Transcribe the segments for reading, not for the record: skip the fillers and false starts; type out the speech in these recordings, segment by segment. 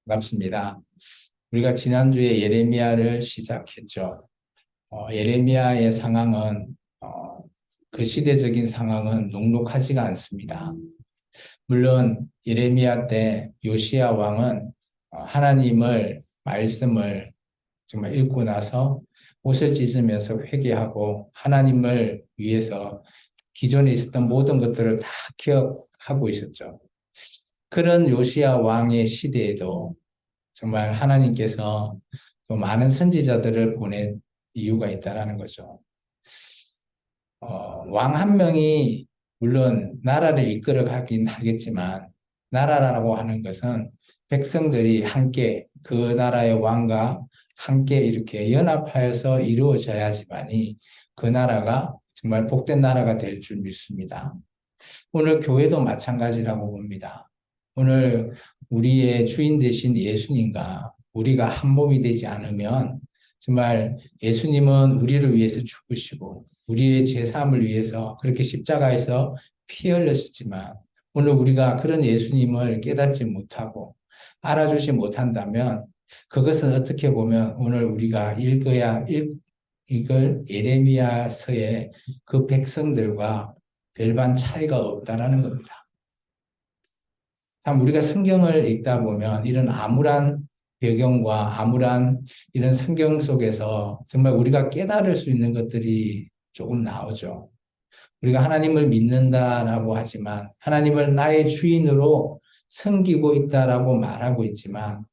반갑습니다. 우리가 지난주에 예레미야를 시작했죠. 예레미야의 상황은 그 시대적인 상황은 녹록하지가 않습니다. 물론 예레미야 때 요시야 왕은 하나님을 말씀을 정말 읽고 나서 옷을 찢으면서 회개하고 하나님을 위해서 기존에 있었던 모든 것들을 다 기억하고 있었죠. 그런 요시야 왕의 시대에도 정말 하나님께서 또 많은 선지자들을 보낸 이유가 있다라는 거죠. 왕 한 명이 물론 나라를 이끌어 가긴 하겠지만 나라라고 하는 것은 백성들이 함께 그 나라의 왕과 함께 이렇게 연합하여서 이루어져야지만이 그 나라가 정말 복된 나라가 될 줄 믿습니다. 오늘 교회도 마찬가지라고 봅니다. 오늘 우리의 주인 되신 예수님과 우리가 한 몸이 되지 않으면 정말 예수님은 우리를 위해서 죽으시고 우리의 죄사함을 위해서 그렇게 십자가에서 피 흘렸었지만 오늘 우리가 그런 예수님을 깨닫지 못하고 알아주지 못한다면 그것은 어떻게 보면 오늘 우리가 읽을 예레미야서의 그 백성들과 별반 차이가 없다라는 겁니다. 참 우리가 성경을 읽다 보면 이런 암울한 배경과 암울한 이런 성경 속에서 정말 우리가 깨달을 수 있는 것들이 조금 나오죠. 우리가 하나님을 믿는다라고 하지만 하나님을 나의 주인으로 섬기고 있다라고 말하고 있지만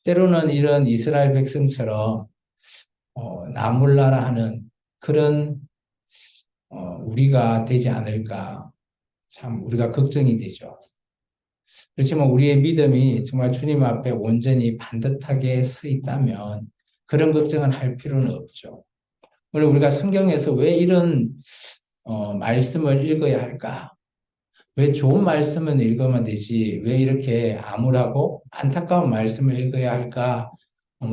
때로는 이런 이스라엘 백성처럼 나몰라라 하는 그런 우리가 되지 않을까 참 우리가 걱정이 되죠. 그렇지만 우리의 믿음이 정말 주님 앞에 온전히 반듯하게 서 있다면 그런 걱정은 할 필요는 없죠. 오늘 우리가 성경에서 왜 이런 말씀을 읽어야 할까? 왜 좋은 말씀은 읽으면 되지? 왜 이렇게 암울하고 안타까운 말씀을 읽어야 할까?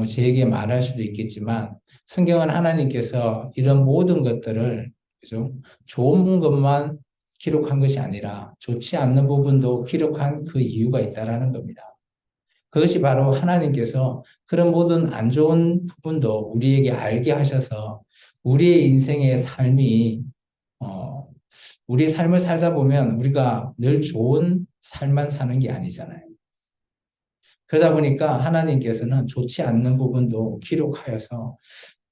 제게 말할 수도 있겠지만 성경은 하나님께서 이런 모든 것들을 그죠? 좋은 것만 기록한 것이 아니라 좋지 않는 부분도 기록한 그 이유가 있다라는 겁니다. 그것이 바로 하나님께서 그런 모든 안 좋은 부분도 우리에게 알게 하셔서 우리의 인생의 삶이 우리의 삶을 살다 보면 우리가 늘 좋은 삶만 사는 게 아니잖아요. 그러다 보니까 하나님께서는 좋지 않는 부분도 기록하여서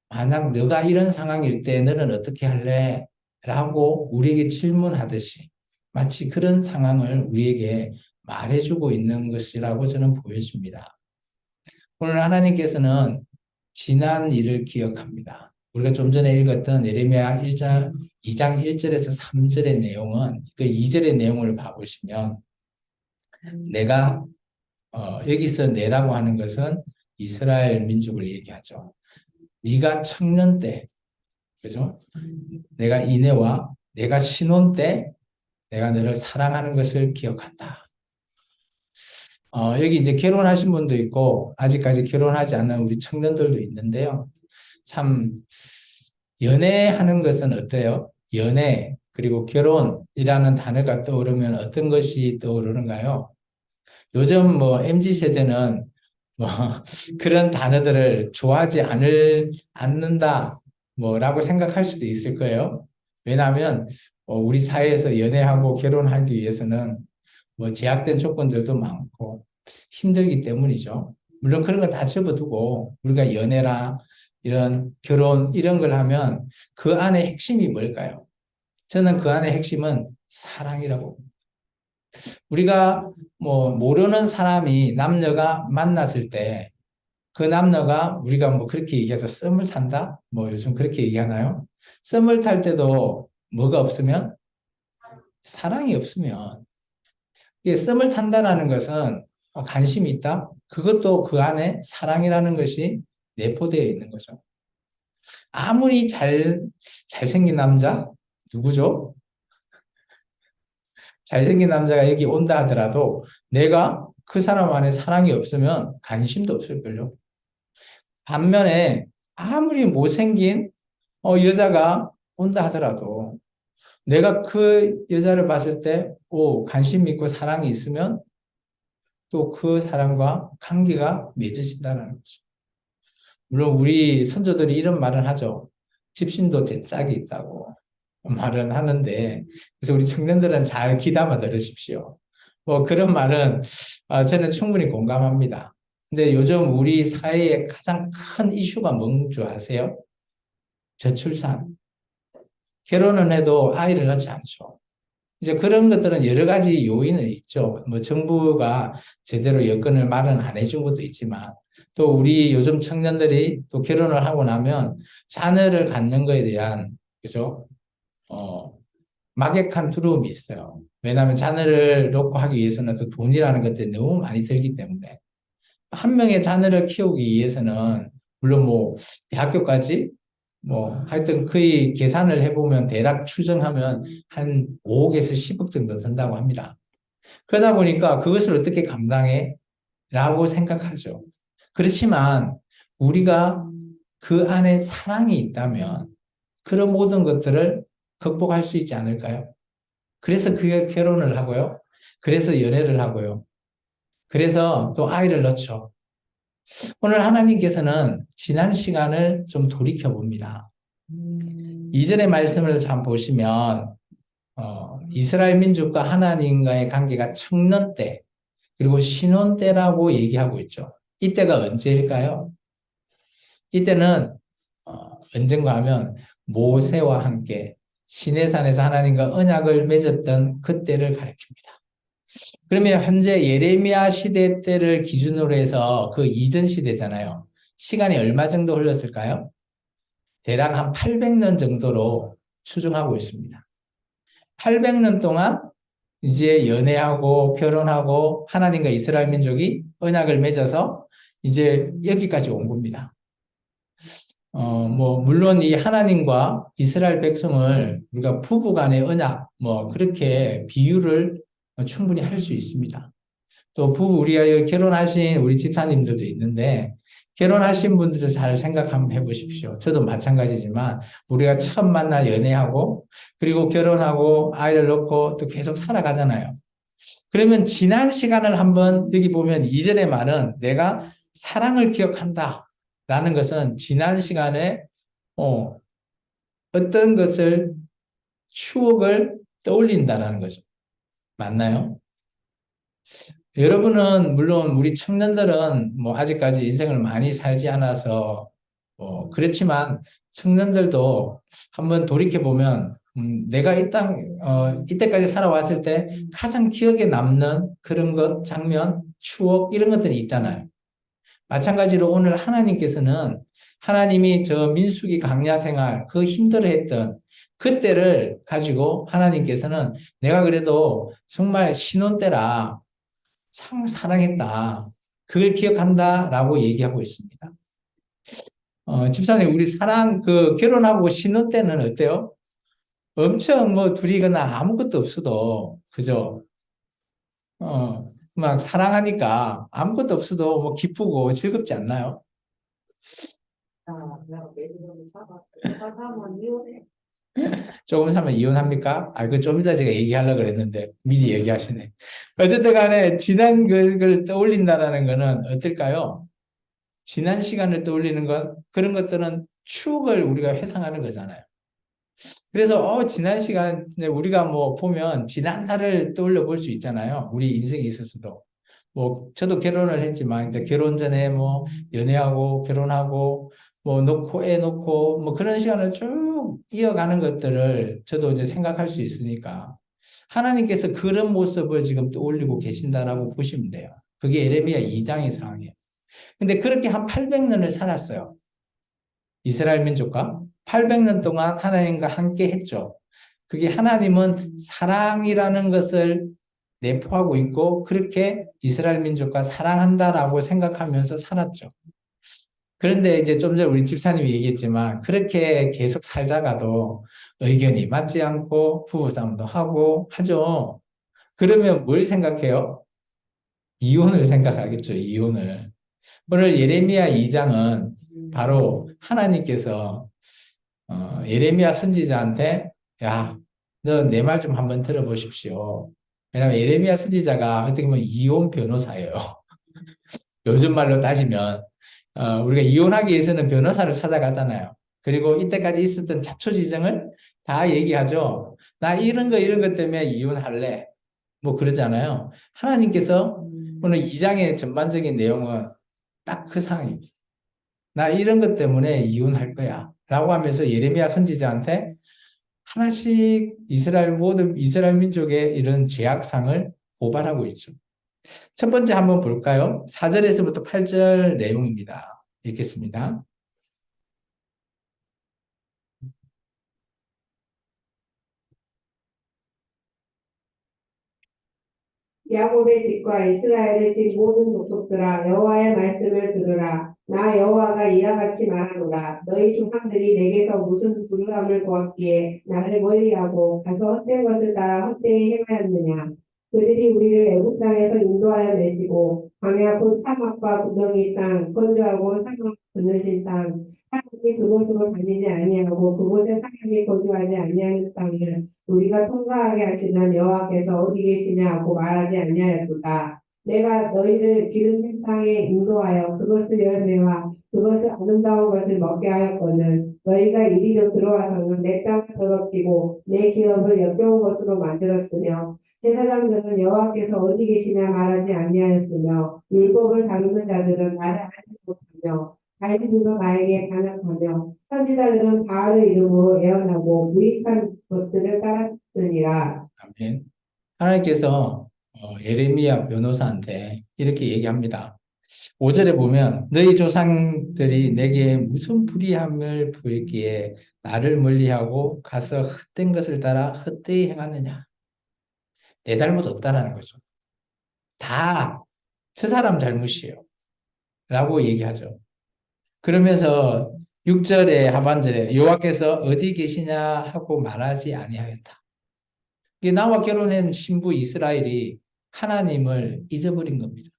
만약 너가 이런 상황일 때 너는 어떻게 할래? 라고 우리에게 질문하듯이 마치 그런 상황을 우리에게 말해주고 있는 것이라고 저는 보여집니다. 오늘 하나님께서는 지난 일을 기억합니다. 우리가 좀 전에 읽었던 예레미야 1장, 2장 1절에서 3절의 내용은 그 2절의 내용을 봐보시면 내가 여기서 내라고 하는 것은 이스라엘 민족을 얘기하죠. 네가 청년 때, 그죠? 내가 이내와 내가 신혼 때 내가 너를 사랑하는 것을 기억한다. 여기 이제 결혼하신 분도 있고 아직까지 결혼하지 않은 우리 청년들도 있는데요. 참 연애하는 것은 어때요? 연애 그리고 결혼이라는 단어가 떠오르면 어떤 것이 떠오르는가요? 요즘 뭐 MZ 세대는 뭐 그런 단어들을 좋아하지 않는다 뭐라고 생각할 수도 있을 거예요. 왜냐하면 우리 사회에서 연애하고 결혼하기 위해서는 뭐 제약된 조건들도 많고 힘들기 때문이죠. 물론 그런 거 다 접어두고 우리가 연애라 이런 결혼 이런 걸 하면 그 안에 핵심이 뭘까요? 저는 그 안에 핵심은 사랑이라고. 우리가 뭐 모르는 사람이 남녀가 만났을 때 그 남녀가 우리가 뭐 그렇게 얘기하죠. 썸을 탄다? 뭐 요즘 그렇게 얘기하나요? 썸을 탈 때도 뭐가 없으면 사랑이 없으면 이게 썸을 탄다라는 것은 관심이 있다? 그것도 그 안에 사랑이라는 것이 내포되어 있는 거죠. 아무리 잘생긴 남자, 누구죠? 잘생긴 남자가 여기 온다 하더라도 내가 그 사람 안에 사랑이 없으면 관심도 없을걸요. 반면에 아무리 못생긴 여자가 온다 하더라도 내가 그 여자를 봤을 때 관심 있고 사랑이 있으면 또 그 사람과 관계가 맺어진다는 거죠. 물론 우리 선조들이 이런 말을 하죠. 집신도 제 짝이 있다고 말은 하는데, 그래서 우리 청년들은 잘 귀담아 들으십시오. 뭐 그런 말은 저는 충분히 공감합니다. 근데 요즘 우리 사회의 가장 큰 이슈가 뭔 줄 아세요? 저출산. 결혼은 해도 아이를 낳지 않죠. 이제 그런 것들은 여러 가지 요인은 있죠. 뭐 정부가 제대로 여건을 마련 안 해준 것도 있지만, 또 우리 요즘 청년들이 또 결혼을 하고 나면 자녀를 갖는 거에 대한, 그죠? 어, 막역한 두려움이 있어요. 왜냐하면 자녀를 놓고 하기 위해서는 또 돈이라는 것들이 너무 많이 들기 때문에. 한 명의 자녀를 키우기 위해서는, 물론 뭐, 대학교까지, 뭐, 하여튼 거의 계산을 해보면 대략 추정하면 한 5억에서 10억 정도 든다고 합니다. 그러다 보니까 그것을 어떻게 감당해? 라고 생각하죠. 그렇지만 우리가 그 안에 사랑이 있다면 그런 모든 것들을 극복할 수 있지 않을까요? 그래서 그게 결혼을 하고요. 그래서 연애를 하고요. 그래서 또 아이를 낳죠. 오늘 하나님께서는 지난 시간을 좀 돌이켜 봅니다. 이전의 말씀을 참 보시면 이스라엘 민족과 하나님과의 관계가 청년 때 그리고 신혼 때라고 얘기하고 있죠. 이때가 언제일까요? 이때는 언젠가 하면 모세와 함께 시내산에서 하나님과 언약을 맺었던 그때를 가리킵니다. 그러면 현재 예레미야 시대 때를 기준으로 해서 그 이전 시대잖아요. 시간이 얼마 정도 흘렀을까요? 대략 한 800년 정도로 추정하고 있습니다. 800년 동안 이제 연애하고 결혼하고 하나님과 이스라엘 민족이 언약을 맺어서 이제 여기까지 온 겁니다. 뭐, 물론 이 하나님과 이스라엘 백성을 우리가 부부 간의 언약, 뭐, 그렇게 비유를 충분히 할 수 있습니다. 또 우리가 결혼하신 우리 집사님들도 있는데, 결혼하신 분들도 잘 생각 한번 해보십시오. 저도 마찬가지지만, 우리가 처음 만나 연애하고, 그리고 결혼하고, 아이를 낳고, 또 계속 살아가잖아요. 그러면 지난 시간을 한번 여기 보면 이전의 말은 내가 사랑을 기억한다. 라는 것은 지난 시간에 어떤 것을 추억을 떠올린다라는 거죠. 맞나요? 여러분은 물론 우리 청년들은 뭐 아직까지 인생을 많이 살지 않아서 그렇지만 청년들도 한번 돌이켜 보면 내가 이때까지 살아왔을 때 가장 기억에 남는 그런 것, 장면, 추억 이런 것들이 있잖아요. 마찬가지로 오늘 하나님께서는 하나님이 저 민수기 강야 생활 그 힘들어했던 그때를 가지고 하나님께서는 내가 그래도 정말 신혼 때라 참 사랑했다. 그걸 기억한다라고 얘기하고 있습니다. 집사님, 우리 결혼하고 신혼 때는 어때요? 엄청 뭐 둘이거나 아무것도 없어도, 그죠? 막 사랑하니까 아무것도 없어도 뭐 기쁘고 즐겁지 않나요? 조금 살면 이혼합니까? 그 좀 이따 제가 얘기하려고 그랬는데 미리 얘기하시네. 어쨌든 간에 지난 걸 떠올린다라는 거는 어떨까요? 지난 시간을 떠올리는 것, 그런 것들은 추억을 우리가 회상하는 거잖아요. 그래서, 지난 시간에 우리가 뭐 보면 지난 날을 떠올려 볼 수 있잖아요. 우리 인생에 있어서도. 뭐, 저도 결혼을 했지만, 이제 결혼 전에 뭐, 연애하고, 결혼하고, 뭐, 놓고, 애 놓고, 뭐, 그런 시간을 쭉 이어가는 것들을 저도 이제 생각할 수 있으니까, 하나님께서 그런 모습을 지금 떠올리고 계신다라고 보시면 돼요. 그게 에레미야 2장의 상황이에요. 근데 그렇게 한 800년을 살았어요. 이스라엘 민족과 800년 동안 하나님과 함께 했죠. 그게 하나님은 사랑이라는 것을 내포하고 있고 그렇게 이스라엘 민족과 사랑한다라고 생각하면서 살았죠. 그런데 이제 좀 전에 우리 집사님이 얘기했지만 그렇게 계속 살다가도 의견이 맞지 않고 부부싸움도 하고 하죠. 그러면 뭘 생각해요? 이혼을 생각하겠죠, 이혼을. 오늘 예레미야 2장은 바로 하나님께서 예레미야 선지자한테 야, 너 내 말 좀 한번 들어보십시오. 왜냐하면 예레미야 선지자가 어떻게 보면 이혼 변호사예요. 요즘 말로 따지면 우리가 이혼하기 위해서는 변호사를 찾아가잖아요. 그리고 이때까지 있었던 자초지정을 다 얘기하죠. 나 이런 것 때문에 이혼할래. 뭐 그러잖아요. 하나님께서 오늘 2장의 전반적인 내용은 딱 그 상황입니다. 나 이런 것 때문에 이혼할 거야. 라고 하면서 예레미야 선지자한테 하나씩 이스라엘 모든 이스라엘 민족의 이런 죄악상을 고발하고 있죠. 첫 번째 한번 볼까요? 4절에서부터 8절 내용입니다. 읽겠습니다. 야곱의 집과 이스라엘의 집 모든 족속들아 여호와의 말씀을 들으라. 나 여호와가 이와 같이 말하노라. 너희 조상들이 내게서 무슨 부유함을 보았기에 나를 멀리하고 가서 헛된 것을 따라 헛되이 행하였느냐. 그들이 우리를 애굽 땅에서 인도하여 내시고 광야 곧 사막과 구덩이 땅 건조하고 사막 그늘진 땅 사람이 그곳으로 다니지 아니하고 그곳에 사람이 거주하지 아니하는 땅을 우리가 통과하게 하시는 여호와께서 어디 계시냐 하고 말하지 아니하였도다. 내가 너희를 기름진 땅에 인도하여 그것을 열매와 그것을 아름다운 것을 먹게 하였거늘 너희가 이리로 들어와서는 내 땅을 더럽히고 내 기업을 역겨운 것으로 만들었으며 제사장들은 여호와께서 어디 계시냐 말하지 아니하였으며 율법을 다루는 자들은 나를 알지 못하며 갈비들도 나에게 반역하며 선지자들은 바알의 이름으로 예언하고 무익한 것들을 따랐으니라. 아멘. 하나님께서 예레미야 변호사한테 이렇게 얘기합니다. 5절에 보면 너희 조상들이 내게 무슨 불의함을 부했기에 나를 멀리하고 가서 헛된 것을 따라 헛되이 행하느냐. 내 잘못 없다라는 거죠. 다 저 사람 잘못이에요. 라고 얘기하죠. 그러면서 6절의 하반절에 여호와께서 어디 계시냐 하고 말하지 아니하였다. 이게 나와 결혼한 신부 이스라엘이 하나님을 잊어버린 겁니다.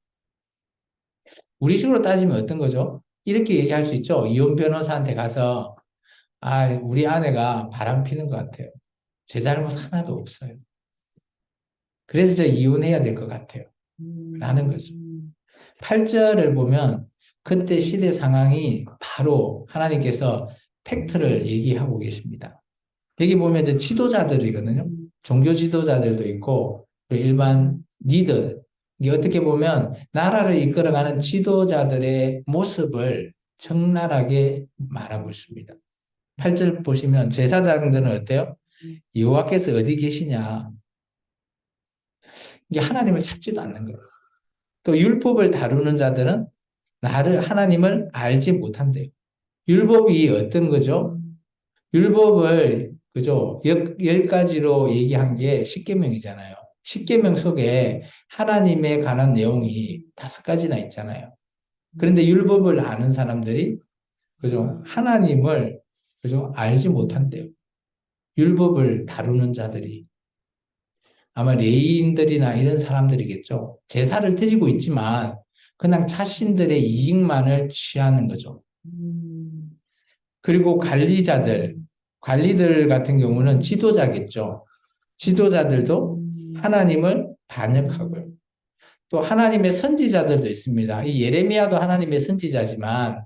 우리 식으로 따지면 어떤 거죠? 이렇게 얘기할 수 있죠. 이혼 변호사한테 가서 우리 아내가 바람 피는 것 같아요. 제 잘못 하나도 없어요. 그래서 저 이혼해야 될 것 같아요. 라는 거죠. 8절을 보면 그때 시대 상황이 바로 하나님께서 팩트를 얘기하고 계십니다. 여기 보면 이제 지도자들이거든요. 종교 지도자들도 있고 일반 리더, 이게 어떻게 보면 나라를 이끌어가는 지도자들의 모습을 적나라하게 말하고 있습니다. 8절 보시면 제사장들은 어때요? 여호와께서 어디 계시냐? 이게 하나님을 찾지도 않는 거예요. 또 율법을 다루는 자들은 하나님을 알지 못한대요. 율법이 어떤 거죠? 율법을 그죠? 10가지로 얘기한 게 십계명이잖아요. 십계명 속에 하나님에 관한 내용이 5가지나 있잖아요. 그런데 율법을 아는 사람들이 그죠? 하나님을 그죠? 알지 못한대요. 율법을 다루는 자들이 아마 레위인들이나 이런 사람들이겠죠. 제사를 드리고 있지만 그냥 자신들의 이익만을 취하는 거죠. 그리고 관리들 같은 경우는 지도자겠죠. 지도자들도 하나님을 반역하고요. 또 하나님의 선지자들도 있습니다. 이 예레미야도 하나님의 선지자지만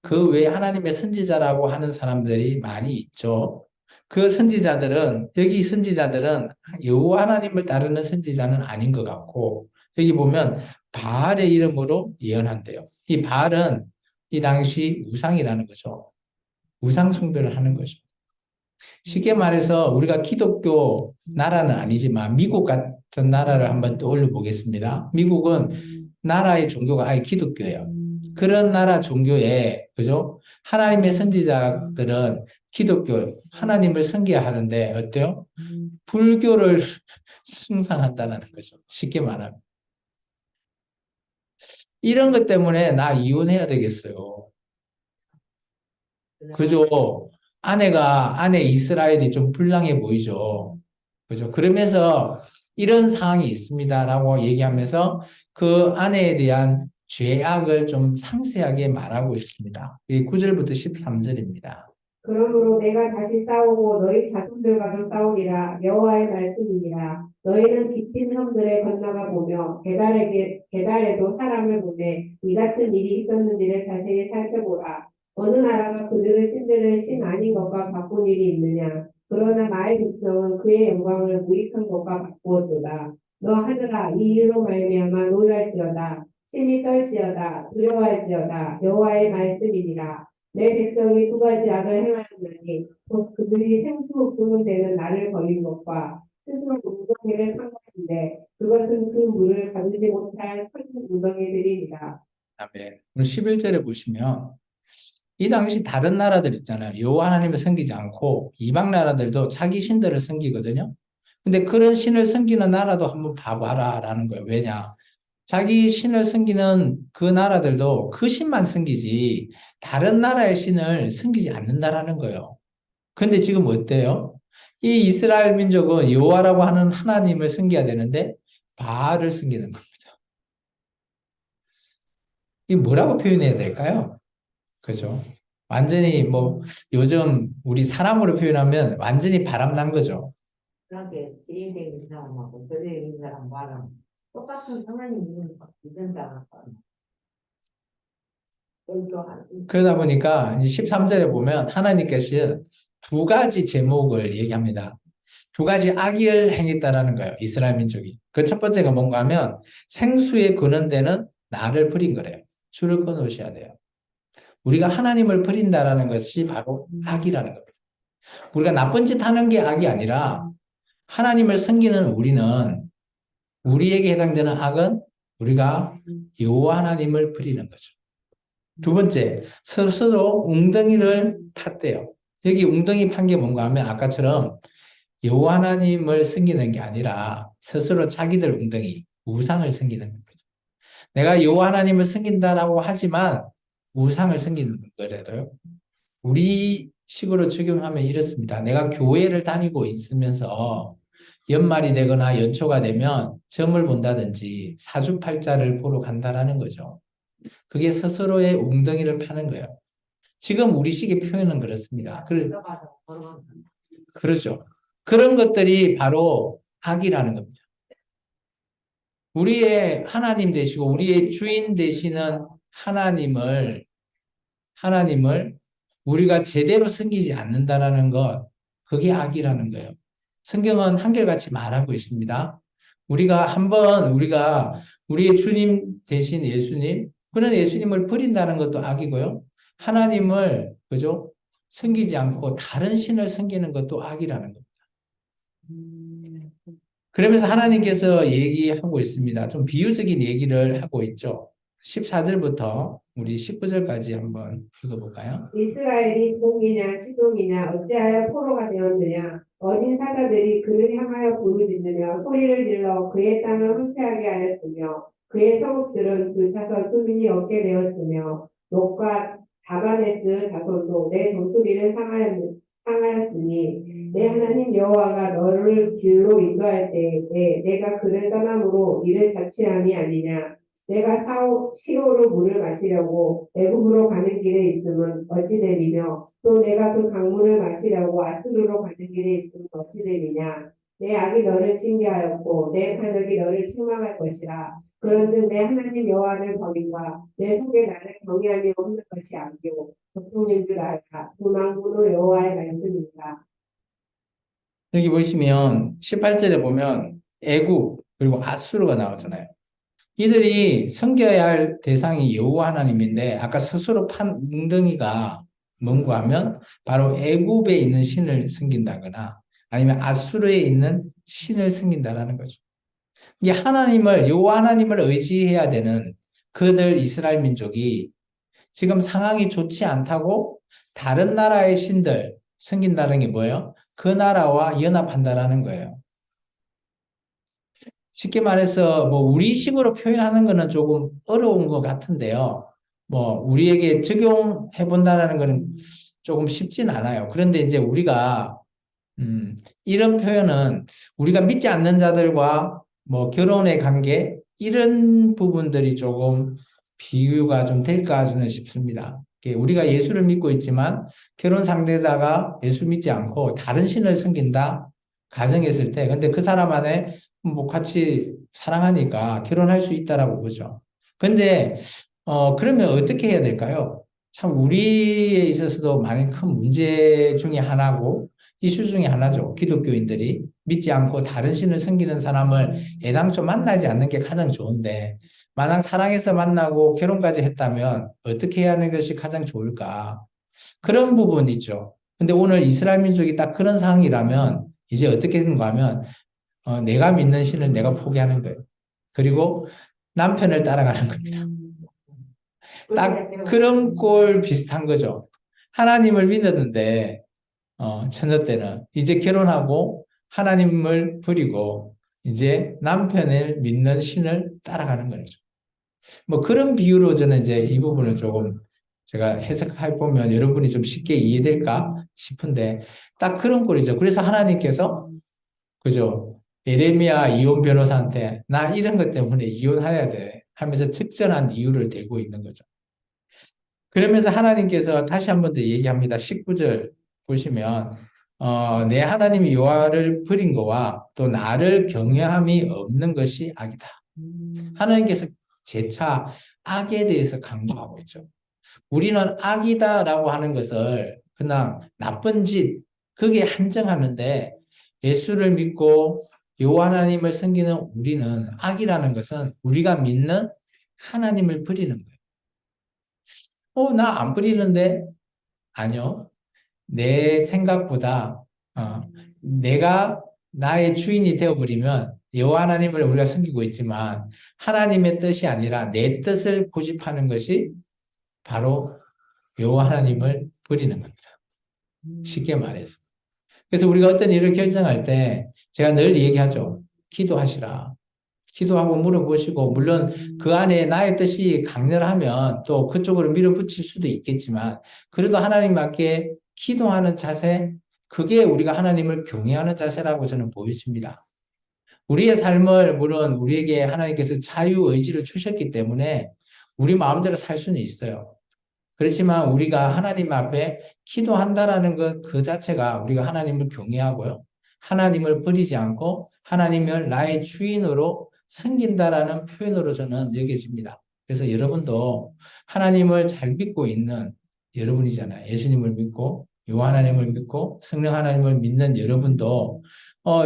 그 외에 하나님의 선지자라고 하는 사람들이 많이 있죠. 그 선지자들은 여기 선지자들은 여호와 하나님을 따르는 선지자는 아닌 것 같고 여기 보면 바알의 이름으로 예언한대요. 이 바알은 이 당시 우상이라는 거죠. 우상 숭배를 하는 거죠. 쉽게 말해서 우리가 기독교 나라는 아니지만 미국 같은 나라를 한번 떠올려 보겠습니다. 미국은 나라의 종교가 아예 기독교예요. 그런 나라 종교에 그죠? 하나님의 선지자들은 기독교 하나님을 섬겨하는데 어때요? 불교를 숭상한다는 거죠. 쉽게 말하면 이런 것 때문에 나 이혼해야 되겠어요. 그죠? 아내 이스라엘이 좀 불량해 보이죠. 그죠? 그러면서 이런 상황이 있습니다라고 얘기하면서 그 아내에 대한 죄악을 좀 상세하게 말하고 있습니다. 9절부터 13절입니다. 그러므로 내가 다시 싸우고 너희 자손들과도 싸우리라. 여호와의 말씀이니라. 너희는 깊은 섬들에 건너가 보며 게달에도 사람을 보내 이 같은 일이 있었는지를 자세히 살펴보라. 어느 나라가 그들의 신들을 신 아닌 것과 바꾼 일이 있느냐? 그러나 나의 백성은 그의 영광을 무익한 것과 바꾸었도다. 너 하늘아 이 일로 말미암아 놀랄지어다. 심히 떨지어다. 두려워할지어다. 여호와의 말씀이니라. 내 백성이 두 가지 악을 행하였나니 곧 그들이 생수없음은 되는 나를 버린 것과 스스로 웅덩이를 판 것인데 그것은 그 물을 가두지 못할 큰 웅덩이들이니라. 아멘. 오늘 11절에 보시면 이 당시 다른 나라들 있잖아요. 여호와 하나님을 섬기지 않고 이방 나라들도 자기 신들을 섬기거든요. 근데 그런 신을 섬기는 나라도 한번 봐봐라라는 거예요. 왜냐? 자기 신을 섬기는 그 나라들도 그 신만 섬기지 다른 나라의 신을 섬기지 않는다라는 거예요. 근데 지금 어때요? 이 이스라엘 민족은 여호와라고 하는 하나님을 섬겨야 되는데 바알을 섬기는 겁니다. 이 뭐라고 표현해야 될까요? 그죠? 완전히 뭐 요즘 우리 사람으로 표현하면 완전히 바람난 거죠. 그렇게 개인적인 있는 사람하고 교대에 있는 사람과는 똑같은 하나님 믿는 사람 그러다 보니까 이제 13절에 보면 하나님께서 두 가지 제목을 얘기합니다. 두 가지 악의를 행했다라는 거예요. 이스라엘 민족이. 그 첫 번째가 뭔가 하면 생수에 거는 데는 나를 버린 거래요. 줄을 끊으셔야 돼요. 우리가 하나님을 버린다라는 것이 바로 악이라는 겁니다. 우리가 나쁜 짓 하는 게 악이 아니라 하나님을 섬기는 우리는 우리에게 해당되는 악은 우리가 여호와 하나님을 버리는 거죠. 두 번째, 스스로 웅덩이를 팠대요. 여기 웅덩이 판 게 뭔가 하면 아까처럼 여호와 하나님을 섬기는 게 아니라 스스로 자기들 웅덩이, 우상을 섬기는 거죠. 내가 여호와 하나님을 섬긴다라고 하지만 우상을 섬기는 거래도요. 우리 식으로 적용하면 이렇습니다. 내가 교회를 다니고 있으면서 연말이 되거나 연초가 되면 점을 본다든지 사주팔자를 보러 간다라는 거죠. 그게 스스로의 웅덩이를 파는 거예요. 지금 우리 식의 표현은 그렇습니다. 그렇죠. 그런 것들이 바로 악이라는 겁니다. 우리의 하나님 되시고 우리의 주인 되시는 하나님을 우리가 제대로 섬기지 않는다라는 것, 그게 악이라는 거예요. 성경은 한결같이 말하고 있습니다. 우리가 우리의 주님 대신 예수님, 그런 예수님을 버린다는 것도 악이고요. 하나님을, 그죠? 섬기지 않고 다른 신을 섬기는 것도 악이라는 겁니다. 그러면서 하나님께서 얘기하고 있습니다. 좀 비유적인 얘기를 하고 있죠. 14절부터 우리 19절까지 한번 읽어볼까요? 이스라엘이 동이냐 시동이냐 어찌하여 포로가 되었느냐 어린 사자들이 그를 향하여 부르짖으며 소리를 질러 그의 땅을 황폐하게 하였으며 그의 성읍들은 불타서 수민이 없게 되었으며 롯과 다바네스 자손도 내 종소리를 상하였으니 내 하나님 여호와가 너를 길로 인도할 때에 내가 그를 떠남으로 이를 자취함이 아니냐 내가 시로로 물을 마시려고 애굽으로 가는 길에 있음은 어찌 됨이며 또 내가 그 강물을 마시려고 아수르로 가는 길에 있음은 어찌 됨이냐 내 악이 너를 징계하였고 내 반역이 너를 책망할 것이라 그런즉 내 하나님 여호와를 버림과 내 속에 나를 경외함이 없는 것이 악이요 고통인 줄 알라 그 망군은 여호와의 말씀입니다. 여기 보시면 18절에 보면 애굽 그리고 아수르가 나오잖아요. 이들이 섬겨야 할 대상이 여호와 하나님인데 아까 스스로 판 웅덩이가 뭔가 하면 바로 애굽에 있는 신을 섬긴다거나 아니면 아수르에 있는 신을 섬긴다라는 거죠. 이게 여호와 하나님을 의지해야 되는 그들 이스라엘 민족이 지금 상황이 좋지 않다고 다른 나라의 신들 섬긴다는 게 뭐예요? 그 나라와 연합한다라는 거예요. 쉽게 말해서 뭐 우리식으로 표현하는 거는 조금 어려운 것 같은데요. 뭐 우리에게 적용해 본다라는 거는 조금 쉽진 않아요. 그런데 이제 우리가 이런 표현은 우리가 믿지 않는 자들과 뭐 결혼의 관계 이런 부분들이 조금 비유가 좀 될까 저는 싶습니다. 우리가 예수를 믿고 있지만 결혼 상대자가 예수 믿지 않고 다른 신을 섬긴다 가정했을 때 근데 그 사람 안에 뭐 같이 사랑하니까 결혼할 수 있다라고 보죠. 근데 그러면 어떻게 해야 될까요? 참 우리에 있어서도 많은 큰 문제 중에 하나고 이슈 중에 하나죠. 기독교인들이 믿지 않고 다른 신을 섬기는 사람을 애당초 만나지 않는 게 가장 좋은데 만약 사랑해서 만나고 결혼까지 했다면 어떻게 해야 하는 것이 가장 좋을까? 그런 부분이 있죠. 근데 오늘 이스라엘 민족이 딱 그런 상황이라면 이제 어떻게 되는가 하면 내가 믿는 신을 내가 포기하는 거예요. 그리고 남편을 따라가는 겁니다. 딱 그런 꼴 비슷한 거죠. 하나님을 믿었는데 처녀 때는 이제 결혼하고 하나님을 버리고 이제 남편을 믿는 신을 따라가는 거죠. 뭐 그런 비유로 저는 이제 이 부분을 조금 제가 해석해 보면 여러분이 좀 쉽게 이해될까 싶은데 딱 그런 꼴이죠. 그래서 하나님께서 그죠? 예레미야 이혼 변호사한테 나 이런 것 때문에 이혼해야 돼 하면서 적절한 이유를 대고 있는 거죠. 그러면서 하나님께서 다시 한 번 더 얘기합니다. 19절 보시면 내 하나님이 여호와를 버린 거와 또 나를 경외함이 없는 것이 악이다. 하나님께서 재차 악에 대해서 강조하고 있죠. 우리는 악이다라고 하는 것을 그냥 나쁜 짓, 그게 한정하는데 예수를 믿고 여호와 하나님을 섬기는 우리는 악이라는 것은 우리가 믿는 하나님을 버리는 거예요. 나 안 버리는데? 아니요. 내 생각보다 내가 나의 주인이 되어버리면 여호와 하나님을 우리가 섬기고 있지만 하나님의 뜻이 아니라 내 뜻을 고집하는 것이 바로 여호와 하나님을 버리는 겁니다. 쉽게 말해서. 그래서 우리가 어떤 일을 결정할 때 제가 늘 얘기하죠. 기도하시라. 기도하고 물어보시고 물론 그 안에 나의 뜻이 강렬하면 또 그쪽으로 밀어붙일 수도 있겠지만 그래도 하나님께 기도하는 자세 그게 우리가 하나님을 경외하는 자세라고 저는 보여집니다. 우리의 삶을 물론 우리에게 하나님께서 자유의지를 주셨기 때문에 우리 마음대로 살 수는 있어요. 그렇지만 우리가 하나님 앞에 기도한다라는 것 그 자체가 우리가 하나님을 경외하고요. 하나님을 버리지 않고 하나님을 나의 주인으로 섬긴다라는 표현으로 저는 여겨집니다. 그래서 여러분도 하나님을 잘 믿고 있는 여러분이잖아요. 예수님을 믿고 여호와 하나님을 믿고 성령 하나님을 믿는 여러분도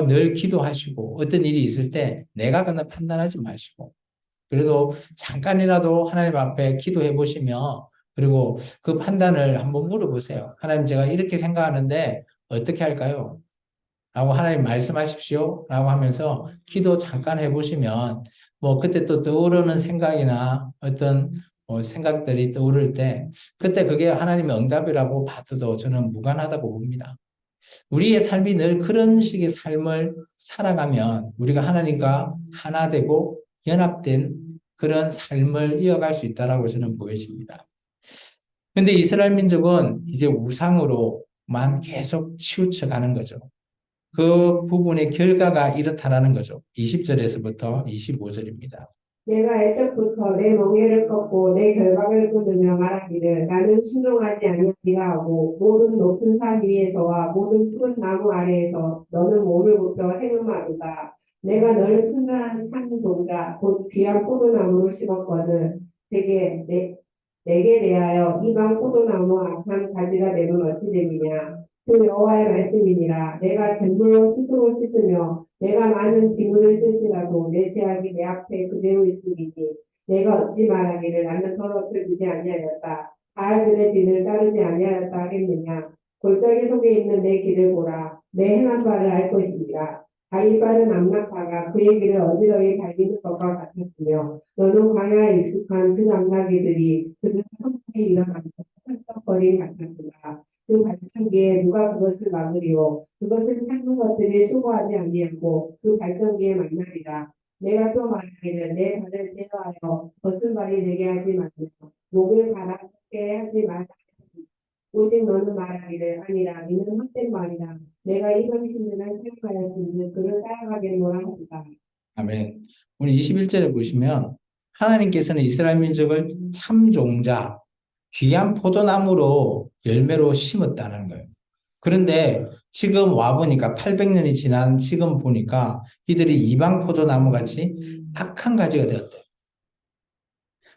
늘 기도하시고 어떤 일이 있을 때 내가 그냥 판단하지 마시고 그래도 잠깐이라도 하나님 앞에 기도해 보시며 그리고 그 판단을 한번 물어보세요. 하나님 제가 이렇게 생각하는데 어떻게 할까요? 라고 하나님 말씀하십시오. 라고 하면서 기도 잠깐 해보시면 뭐 그때 또 떠오르는 생각이나 어떤 생각들이 떠오를 때 그때 그게 하나님의 응답이라고 봐도 저는 무관하다고 봅니다. 우리의 삶이 늘 그런 식의 삶을 살아가면 우리가 하나님과 하나 되고 연합된 그런 삶을 이어갈 수 있다라고 저는 보여집니다. 근데 이스라엘 민족은 이제 우상으로만 계속 치우쳐 가는 거죠. 그 부분의 결과가 이렇다라는 거죠. 20절에서부터 25절입니다. 내가 애적부터 내 멍에를 꺾고 내 결박을 끊으며 말하기를 나는 순종하지 아니하리라 하고 모든 높은 산 위에서와 모든 푸른 나무 아래에서 너는 몸을 붙여 행음하도다. 내가 너를 순전한 산 동자 곧 귀한 포도나무로 심었거늘 내게 대하여 이방 포도나무 악한 가지가 되면 어찌 됨이냐. 그 여호와의 말씀이니라. 내가 잿물로 스스로 씻으며 내가 많은 기물을 쓸지라도 내 죄악이 내 앞에 그대로 있으리니 내가 어찌 말하기를 나는 더럽을 주지 아니하였다. 바알들의 뒤를 따르지 아니하였다 하겠느냐. 골짜기 속에 있는 내 길을 보라. 내 행한 바를 알 것이니라. 다리 빠른 암낙파가 그의 길을 어지러이 달리는 것과 같았으며 너는 광야에 익숙한 그 암나귀들이 그들 성공에 일어나서 펄떡거림 같았구나. 그 발전기에 누가 그것을 막으리요. 그것을 찾는 것들이 수고하지 아니하고 그 발전기에 만나리라. 내가 또 말하기를 내 발을 제어하여 거슴발이 되게 하지 말며 목을 갈아 섞게 하지 말라. 오직 너는 말하기를 아니라 이는 헛된 말이라. 내가 이번 신문을 사용하였으니 그를 따라가겠노라 하시다. 아멘. 오늘 21절에 보시면 하나님께서는 이스라엘 민족을 참종자, 귀한 포도나무로 열매로 심었다는 거예요. 그런데 지금 와보니까 800년이 지난 지금 보니까 이들이 이방 포도나무 같이 악한 가지가 되었대요.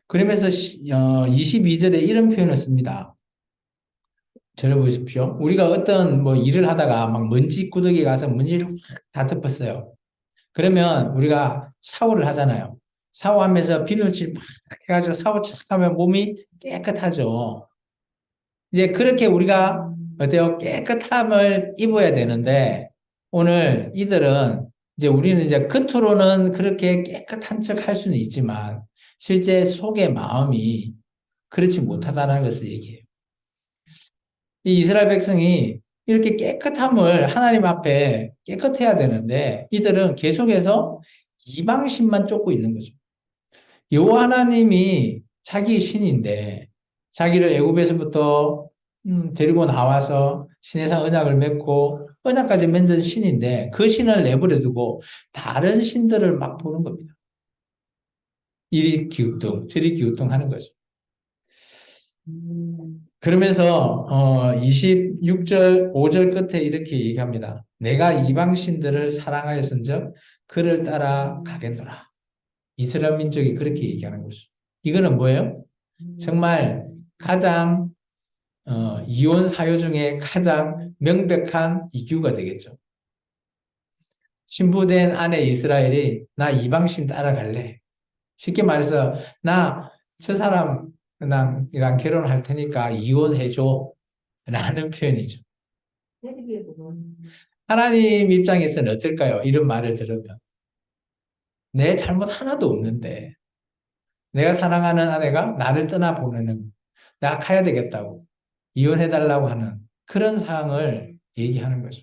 그러면서 22절에 이런 표현을 씁니다. 저를 보십시오. 우리가 어떤 뭐 일을 하다가 막 먼지 구덩이 가서 먼지를 확 다 덮었어요. 그러면 우리가 샤워를 하잖아요. 샤워하면서 비누칠 막 해가지고 샤워 하면 몸이 깨끗하죠. 이제 그렇게 우리가 어때요? 깨끗함을 입어야 되는데 오늘 이들은 이제 우리는 이제 겉으로는 그렇게 깨끗한 척 할 수는 있지만 실제 속의 마음이 그렇지 못하다는 것을 얘기해요. 이 이스라엘 백성이 이렇게 깨끗함을 하나님 앞에 깨끗해야 되는데 이들은 계속해서 이방신만 쫓고 있는 거죠. 여호와 하나님이 자기 신인데 자기를 애굽에서부터 데리고 나와서 신해상 언약을 맺고 언약까지 맺은 신인데 그 신을 내버려 두고 다른 신들을 막 보는 겁니다. 이리 기우뚱 저리 기우뚱 하는 거죠. 그러면서 26절 5절 끝에 이렇게 얘기합니다. 내가 이방신들을 사랑하였은즉 그를 따라 가겠노라. 이스라엘 민족이 그렇게 얘기하는 거죠. 이거는 뭐예요? 정말 가장 이혼 사유 중에 가장 명백한 이규가 되겠죠. 신부된 아내 이스라엘이 나 이방신 따라갈래. 쉽게 말해서 나 저 사람이랑 결혼할 테니까 이혼해줘 라는 표현이죠. 텔레비에 보면 하나님 입장에서는 어떨까요? 이런 말을 들으면 내 잘못 하나도 없는데 내가 사랑하는 아내가 나를 떠나보내는 나 가야 되겠다고 이혼해달라고 하는 그런 상황을 얘기하는 거죠.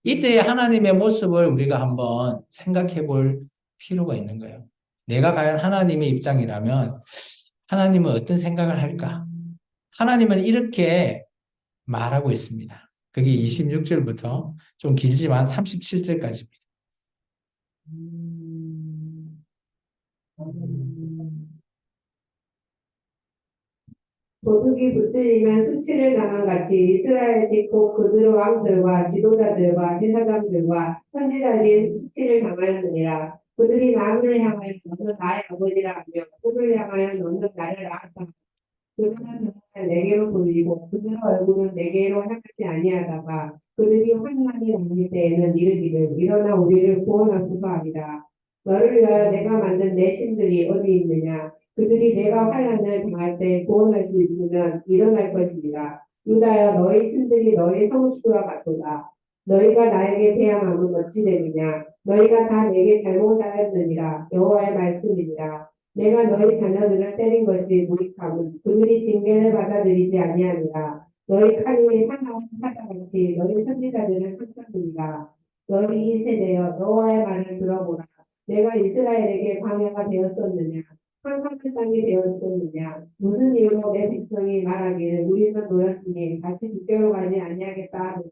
이때 하나님의 모습을 우리가 한번 생각해 볼 필요가 있는 거예요. 내가 과연 하나님의 입장이라면 하나님은 어떤 생각을 할까? 하나님은 이렇게 말하고 있습니다. 그게 26절부터 좀 길지만 37절까지입니다. 도둑이 붙들리면 수치를 당한 같이 이스라엘 집 곧 그들 왕들과 지도자들과 제사장들과 선지자들이 수치를 당하였느니라. 그들이 나무를 향하여 너는 나의 아버지라 하며 꿀을 향하여 너는 나를 낳았다. 그들은 등을 내게로 돌리고 그들의 얼굴은 내게로 향하지 아니하다가 그들이 환난이 나올 때에는 이르기를 일어나 우리를 구원하소서 하리라. 너를 위하여 내가 만든 내 신들이 어디 있느냐? 그들이 내가 환난을 당할 때 구원할 수 있으면 일어날 것이니라. 유다여 너희 신들이 너희 성수와 같도다. 너희가 나에게 대항하면 어찌 되느냐? 너희가 다 내게 잘못하였느니라. 여호와의 말씀이니라. 내가 너희 자녀들을 때린 것이 무익함은 그들이 징계를 받아들이지 아니하니라. 너희 칼이 하나와 사자같이 너희 선지자들을 상처느니라. 너희 이 세대여 여호와의 말을 들어보라. 내가 이스라엘에게 광야가 되었었느냐? 한산한 땅이 되었었느냐? 무슨 이유로 내 백성이 말하기를 우리는 노였으니 다시 국교로 가지 아니하겠다 하느냐?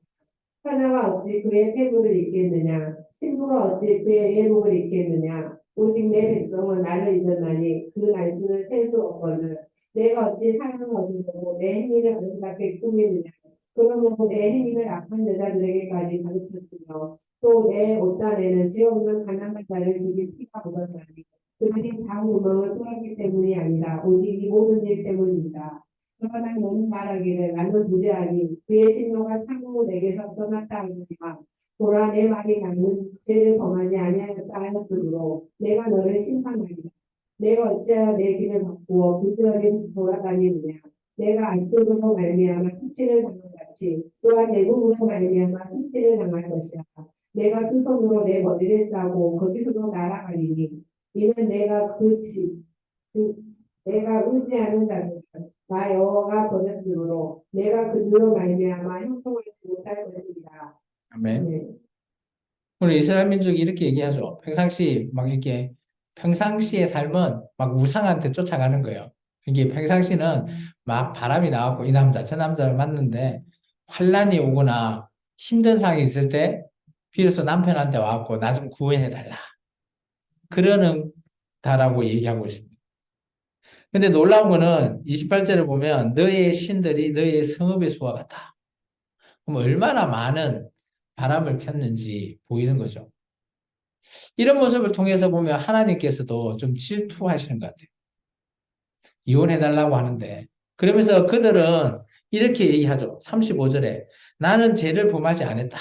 하나가 어찌 그의 태도를 잊겠느냐? 신부가 어찌 그의 예복을 잊겠느냐? 오직 내 백성은 나를 잊었나니 그 날수는 셀 수 없거늘. 내가 어찌 사랑을 얻으려고 내 행위를 아름답게 꾸미느냐? 그러므로 내 행위를 악한 여자들에게까지 가르쳤으며 또 내 옷단에는 죄 없는 가난한 자를 죽인 피가 묻었나니 그들이 다 구멍을 뚫었기 때문이 아니라 오직 이 모든 일 때문이다. 그러나 너는 말하기를 나는 무죄하니 그의 진노가 참으로 내게서 떠났다 하니까 보라 내 말이 나는 죄를 범하지 아니하였다 하였으므로 내가 너를 심판하리라. 내가 어찌하여 내 길을 바꾸어 부지런히 돌아다니느냐. 내가 안쪽으로 말미암아 수치를 당한 같이 또한 내부으로 말미암아 수치를 당할 것이야. 내가 두 손으로 내 머리를 싸고 거기서도 날아가리니 이는 내가 내가 의지하는 자들 나 여호와가 버렸으므로 내가 그들로 말미암아 형통하지 못할 것이다. 아멘. 네. 오늘 이스라엘 민족이 이렇게 얘기하죠. 평상시의 삶은 막 우상한테 쫓아가는 거예요. 이게 평상시는 막 바람이 나왔고 이 남자 저 남자를 만났는데 환란이 오거나 힘든 상황이 있을 때 비로소 남편한테 와갖고 나 좀 구원해달라. 그러는 다라고 얘기하고 있습니다. 근데 놀라운 거는 28절을 보면 너의 신들이 너의 성읍의 수와 같다. 그럼 얼마나 많은 바람을 폈는지 보이는 거죠. 이런 모습을 통해서 보면 하나님께서도 좀 질투하시는 것 같아요. 이혼해달라고 하는데. 그러면서 그들은 이렇게 얘기하죠. 35절에 나는 죄를 범하지 않았다.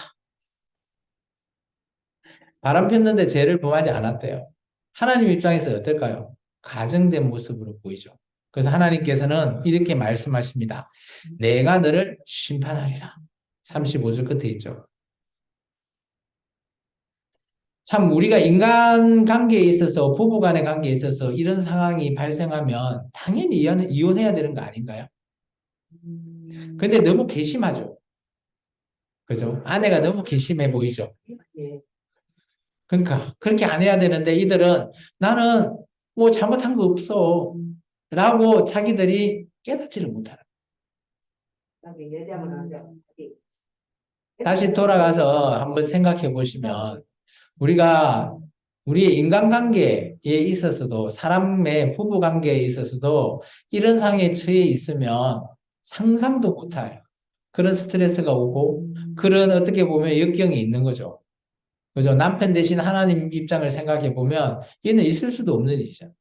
바람 폈는데 죄를 범하지 않았대요. 하나님 입장에서 어떨까요? 가정된 모습으로 보이죠. 그래서 하나님께서는 이렇게 말씀하십니다. 내가 너를 심판하리라. 35절 끝에 있죠. 참 우리가 인간 관계에 있어서 부부 간의 관계에 있어서 이런 상황이 발생하면 당연히 이혼해야 되는 거 아닌가요? 근데 너무 괘씸하죠. 그죠? 아내가 너무 괘씸해 보이죠. 예. 그러니까 그렇게 안 해야 되는데 이들은 나는 뭐 잘못한 거 없어 라고 자기들이 깨닫지를 못하는. 나도 여자만 안 돼. 다시 돌아가서 한번 생각해 보시면 우리가 우리의 인간관계에 있어서도 사람의 부부관계에 있어서도 이런 상황에 처해 있으면 상상도 못할 그런 스트레스가 오고 그런 어떻게 보면 역경이 있는 거죠. 그죠? 남편 대신 하나님 입장을 생각해 보면 얘는 있을 수도 없는 일이죠.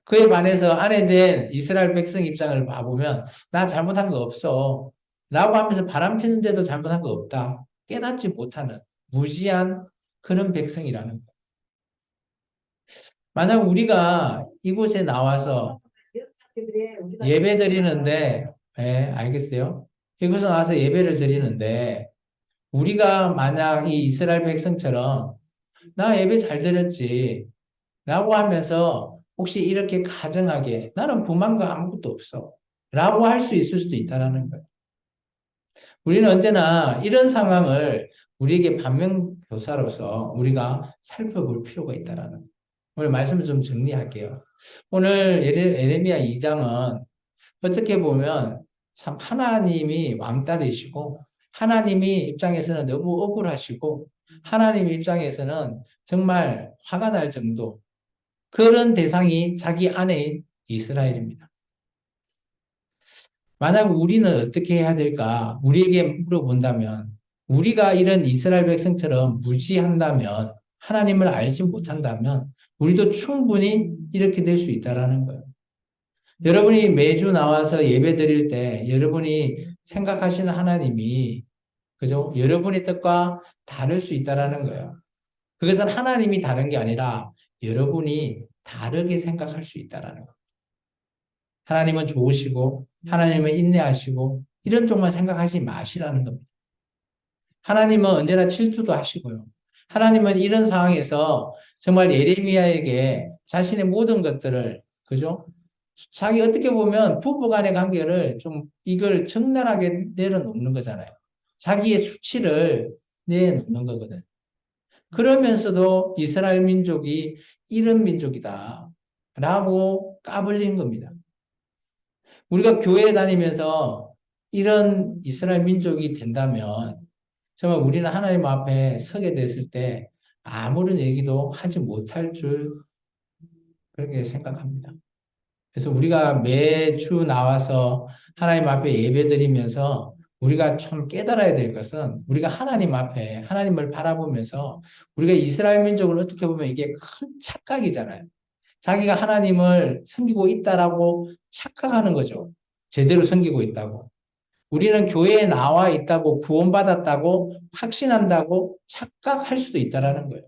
그에 반해서 아내 된 이스라엘 백성 입장을 봐보면 나 잘못한 거 없어 라고 하면서 바람 피는데도 잘못한 거 없다. 깨닫지 못하는 무지한 그런 백성이라는 거예요. 만약 우리가 이곳에 나와서 예배 드리는데, 예, 알겠어요? 이곳에 나와서 예배를 드리는데, 우리가 만약 이 이스라엘 백성처럼, 나 예배 잘 드렸지, 라고 하면서, 혹시 이렇게 가정하게, 나는 범한 거 아무것도 없어, 라고 할 수 있을 수도 있다는 거예요. 우리는 언제나 이런 상황을 우리에게 반면교사로서 우리가 살펴볼 필요가 있다는 거예요. 오늘 말씀을 좀 정리할게요. 오늘 에레미야 2장은 어떻게 보면 참 하나님이 왕따 되시고 하나님이 입장에서는 너무 억울하시고 하나님 입장에서는 정말 화가 날 정도 그런 대상이 자기 아내인 이스라엘입니다. 만약 우리는 어떻게 해야 될까? 우리에게 물어본다면 우리가 이런 이스라엘 백성처럼 무지한다면 하나님을 알지 못한다면 우리도 충분히 이렇게 될 수 있다라는 거예요. 여러분이 매주 나와서 예배 드릴 때 여러분이 생각하시는 하나님이 그죠? 여러분의 뜻과 다를 수 있다라는 거예요. 그것은 하나님이 다른 게 아니라 여러분이 다르게 생각할 수 있다라는 거예요. 하나님은 좋으시고 하나님은 인내하시고 이런 쪽만 생각하지 마시라는 겁니다. 하나님은 언제나 질투도 하시고요. 하나님은 이런 상황에서 정말 예레미야에게 자신의 모든 것들을 그죠? 자기 어떻게 보면 부부간의 관계를 좀 이걸 적나라하게 내려놓는 거잖아요. 자기의 수치를 내놓는 거거든. 그러면서도 이스라엘 민족이 이런 민족이다 라고 까불린 겁니다. 우리가 교회에 다니면서 이런 이스라엘 민족이 된다면 정말 우리는 하나님 앞에 서게 됐을 때 아무런 얘기도 하지 못할 줄 그렇게 생각합니다. 그래서 우리가 매주 나와서 하나님 앞에 예배드리면서 우리가 참 깨달아야 될 것은 우리가 하나님 앞에 하나님을 바라보면서 우리가 이스라엘 민족을 어떻게 보면 이게 큰 착각이잖아요. 자기가 하나님을 섬기고 있다라고 착각하는 거죠. 제대로 섬기고 있다고. 우리는 교회에 나와 있다고 구원받았다고 확신한다고 착각할 수도 있다라는 거예요.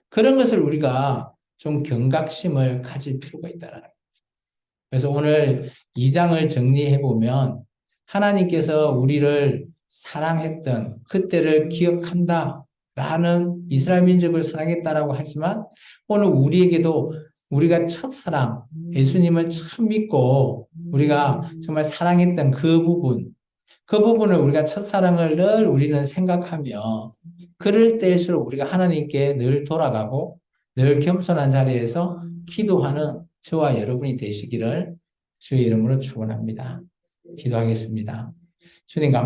그런 것을 우리가 좀 경각심을 가질 필요가 있다라는 거예요. 그래서 오늘 2장을 정리해 보면 하나님께서 우리를 사랑했던 그때를 기억한다라는 이스라엘 민족을 사랑했다라고 하지만 오늘 우리에게도 우리가 첫사랑 예수님을 참 믿고 우리가 정말 사랑했던 그 부분을 우리가 첫사랑을 늘 우리는 생각하며 그럴 때일수록 우리가 하나님께 늘 돌아가고 늘 겸손한 자리에서 기도하는 저와 여러분이 되시기를 주의 이름으로 축원합니다. 기도하겠습니다. 주님 감사합니다.